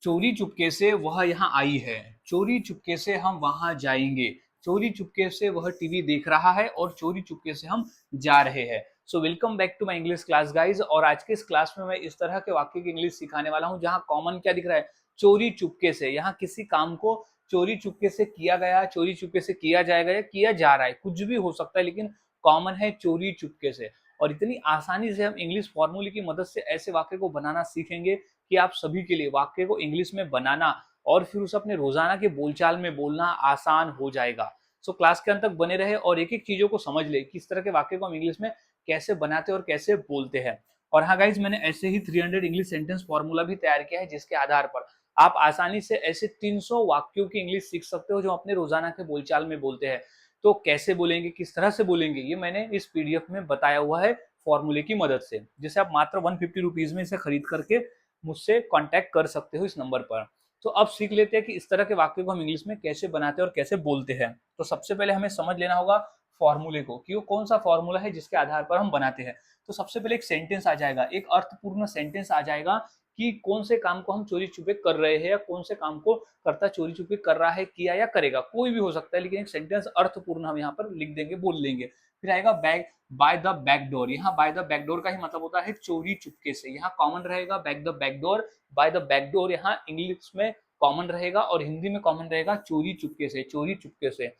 चोरी चुपके से वह यहाँ आई है, चोरी चुपके से हम वहां जाएंगे, चोरी चुपके से वह टीवी देख रहा है और चोरी चुपके से हम जा रहे हैं। So welcome back to my English class guys. और आज के इस क्लास में मैं इस तरह के वाक्य की इंग्लिश सिखाने वाला हूँ जहाँ कॉमन क्या दिख रहा है, चोरी चुपके से। यहाँ किसी काम को चोरी चुपके से किया गया, चोरी चुपके से किया जाएगा या किया जा रहा है, कुछ भी हो सकता है, लेकिन कॉमन है चोरी चुपके से। और इतनी आसानी से हम इंग्लिश फॉर्मूले की मदद से ऐसे वाक्य को बनाना सीखेंगे कि आप सभी के लिए वाक्य को इंग्लिश में बनाना और फिर उसे अपने रोजाना के बोलचाल में बोलना आसान हो जाएगा। सो क्लास के अंत तक बने रहे और एक एक चीजों को समझ ले किस तरह के वाक्य को हम इंग्लिश में कैसे बनाते और कैसे बोलते हैं। और हाँ गाइज, मैंने ऐसे ही 300 इंग्लिश सेंटेंस फॉर्मूला भी तैयार किया है जिसके आधार पर आप आसानी से ऐसे 300 वाक्यों की इंग्लिश सीख सकते हो जो अपने रोजाना के बोलचाल में बोलते हैं। तो कैसे बोलेंगे, किस तरह से बोलेंगे, ये मैंने इस पीडीएफ में बताया हुआ है फॉर्मूले की मदद से, जिसे आप मात्र 150 रुपीज में इसे खरीद करके मुझसे कांटेक्ट कर सकते हो इस नंबर पर। तो अब सीख लेते हैं कि इस तरह के वाक्य को हम इंग्लिश में कैसे बनाते हैं और कैसे बोलते हैं। तो सबसे पहले हमें समझ लेना होगा फॉर्मूले को कि वो कौन सा फॉर्मूला है जिसके आधार पर हम बनाते हैं। तो सबसे पहले एक सेंटेंस आ जाएगा, एक अर्थपूर्ण सेंटेंस आ जाएगा कि कौन से काम को हम चोरी छुपे कर रहे हैं या कौन से काम को करता चोरी छुपे कर रहा है, किया या करेगा, कोई भी हो सकता है, लेकिन एक सेंटेंस अर्थपूर्ण हम यहाँ पर लिख देंगे, बोल लेंगे। फिर आएगा bag, bye the back door. यहाँ बाय द बैक डोर का ही मतलब होता है चोरी चुपके से। यहाँ कॉमन रहेगा back the back door, bye the back door यहाँ इंग्लिश में कॉमन रहेगा और हिंदी में कॉमन रहेगा चोरी चुपके से, चोरी चुपके से।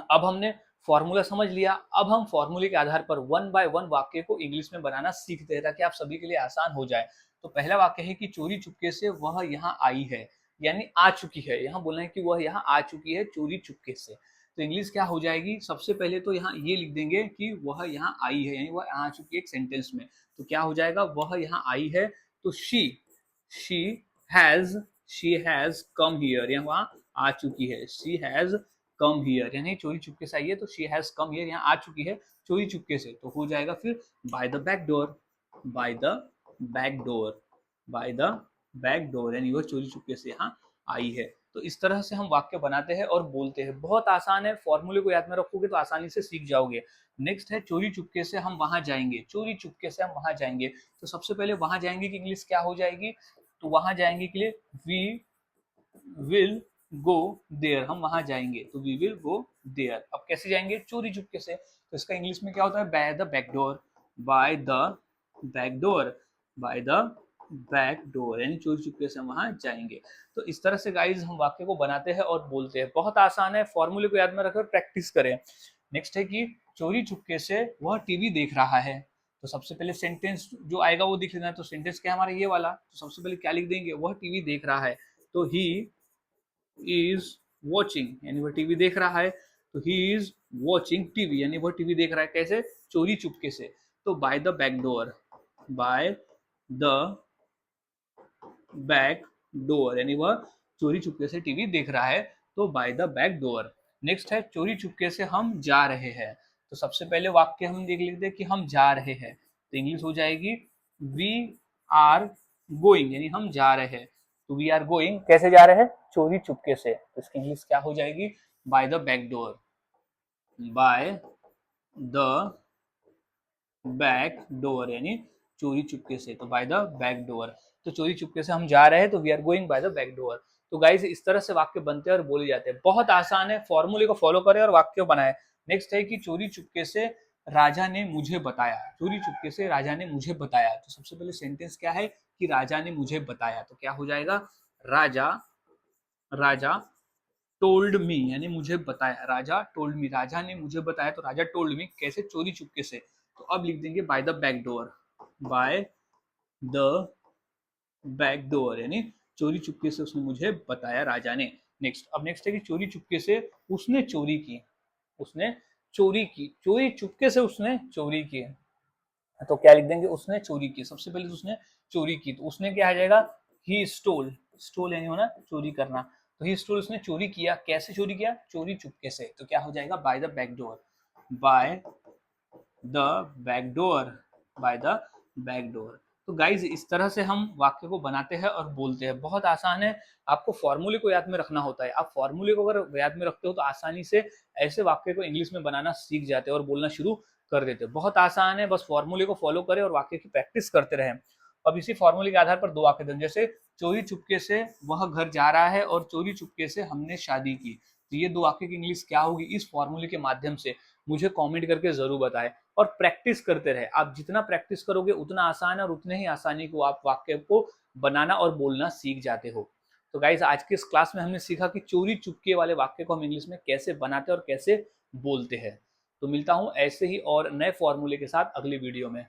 अब हमने फॉर्मूला समझ लिया, अब हम फॉर्मूले के आधार पर वन बाय वन वाक्य को इंग्लिश में बनाना सीखते हैं ताकि आप सभी के लिए आसान हो जाए। तो पहला वाक्य है कि चोरी चुपके से वह यहाँ आई है, यानी आ चुकी है। यहाँ बोलना है कि वह यहाँ आ चुकी है चोरी चुपके से। तो इंग्लिश क्या हो जाएगी, सबसे पहले तो यहाँ ये लिख देंगे कि वह यहाँ आई है, यानी वह आ चुकी है एक सेंटेंस में। तो क्या हो जाएगा, वह यहाँ आई है तो she has she has come here, यहाँ वहाँ आ चुकी है, शी हैज कम हियर, यानी चोरी चुपके से आई है तो शी हैज कम हियर, यहाँ आ चुकी है चोरी चुपके से। तो हो जाएगा फिर bye the back door, bye the back door, bye the back door, यानी वह चोरी चुपके से यहाँ आई है। तो इस तरह से हम वाक्य बनाते हैं और बोलते हैं। बहुत आसान है, फॉर्मूले को याद में रखोगे तो आसानी से सीख जाओगे। नेक्स्ट है चोरी चुपके से हम वहां जाएंगे, चोरी चुपके से हम वहां जाएंगे। तो सबसे पहले वहां जाएंगे की इंग्लिश क्या हो जाएगी, तो वहां जाएंगे के लिए वी विल गो देयर, हम वहां जाएंगे तो वी विल गो देयर। अब कैसे जाएंगे, चोरी चुपके से। तो इसका इंग्लिश में क्या होता है, bye the back door, bye the back door, bye the back door, यानी चोरी चुपके से हम वहां जाएंगे। तो इस तरह से गाइज हम वाक्य को बनाते हैं और बोलते हैं। बहुत आसान है, फॉर्मूले को याद में रखकर प्रैक्टिस करें। नेक्स्ट है कि चोरी चुपके से वह टीवी देख रहा है। तो सबसे पहले सेंटेंस जो आएगा वो दिख लेना है। तो सेंटेंस क्या हमारा ये वाला, तो सबसे पहले क्या लिख देंगे, वह टीवी देख रहा है तो ही इज वॉचिंग, यानी वह टीवी देख रहा है तो ही इज वॉचिंग टीवी, यानी वह टीवी देख रहा है कैसे, चोरी चुपके से। तो bye the back door, bye the back door, यानी वह चोरी चुपके से टीवी देख रहा है तो bye the back door. Next है चोरी चुपके से हम जा रहे हैं। तो सबसे पहले वाक्य हम देख लेते हैं कि हम जा रहे हैं। तो इंग्लिश हो जाएगी वी आर गोइंग, यानी हम जा रहे हैं। तो वी आर गोइंग कैसे जा रहे हैं, चोरी चुपके से। तो इसकी इंग्लिश क्या हो जाएगी, bye the back door, bye the back door, यानी चोरी चुपके से। तो बाय द बैक डोर, तो चोरी चुपके से हम जा रहे हैं तो we are going by the back door. तो गाइस इस तरह से वाक्य बनते हैं और बोले जाते हैं। बहुत आसान है, फॉर्मूले को फॉलो करें और वाक्य बनाए। नेक्स्ट है कि चोरी चुपके से राजा ने मुझे बताया, चोरी चुपके से राजा ने मुझे बताया। तो सबसे पहले सेंटेंस क्या है कि राजा ने मुझे बताया। तो क्या हो जाएगा, राजा राजा टोल्ड मी, यानी मुझे बताया, राजा टोल्ड मी, राजा ने मुझे बताया। तो राजा टोल्ड मी कैसे, चोरी चुपके से। तो अब लिख देंगे bye the back door, bye the back door, यानी चोरी चुपके से उसने मुझे बताया, राजा ने। नेक्स्ट, अब नेक्स्ट है कि चोरी चुपके से उसने चोरी की, उसने चोरी की, चोरी चुपके से उसने चोरी की। तो क्या लिख देंगे, उसने चोरी की। सबसे पहले तो उसने चोरी की, तो उसने क्या आ जाएगा, ही स्टोल, स्टोल यानी होना चोरी करना। तो ही स्टोल, उसने चोरी किया, कैसे चोरी किया, चोरी चुपके से। तो क्या हो जाएगा, bye the back door, bye the back door, bye the back door. तो गाइज इस तरह से हम वाक्य को बनाते हैं और बोलते हैं। बहुत आसान है, आपको फॉर्मूले को याद में रखना होता है। आप फॉर्मूले को अगर याद में रखते हो तो आसानी से ऐसे वाक्य को इंग्लिश में बनाना सीख जाते हैं और बोलना शुरू कर देते हैं। बहुत आसान है, बस फॉर्मूले को फॉलो करें और वाक्य की प्रैक्टिस करते रहें। अब इसी फॉर्मूले के आधार पर दो वाक्य दें, जैसे चोरी चुपके से वह घर जा रहा है और चोरी चुपके से हमने शादी की। तो ये दो वाक्य की इंग्लिश क्या होगी, इस फॉर्मूले के माध्यम से मुझे कमेंट करके जरूर बताएं और प्रैक्टिस करते रहे। आप जितना प्रैक्टिस करोगे उतना आसान है और उतने ही आसानी को आप वाक्य को बनाना और बोलना सीख जाते हो। तो गाइज आज की इस क्लास में हमने सीखा कि चोरी चुपके वाले वाक्य को हम इंग्लिश में कैसे बनाते हैं और कैसे बोलते हैं। तो मिलता हूं ऐसे ही और नए फॉर्मूले के साथ अगली वीडियो में।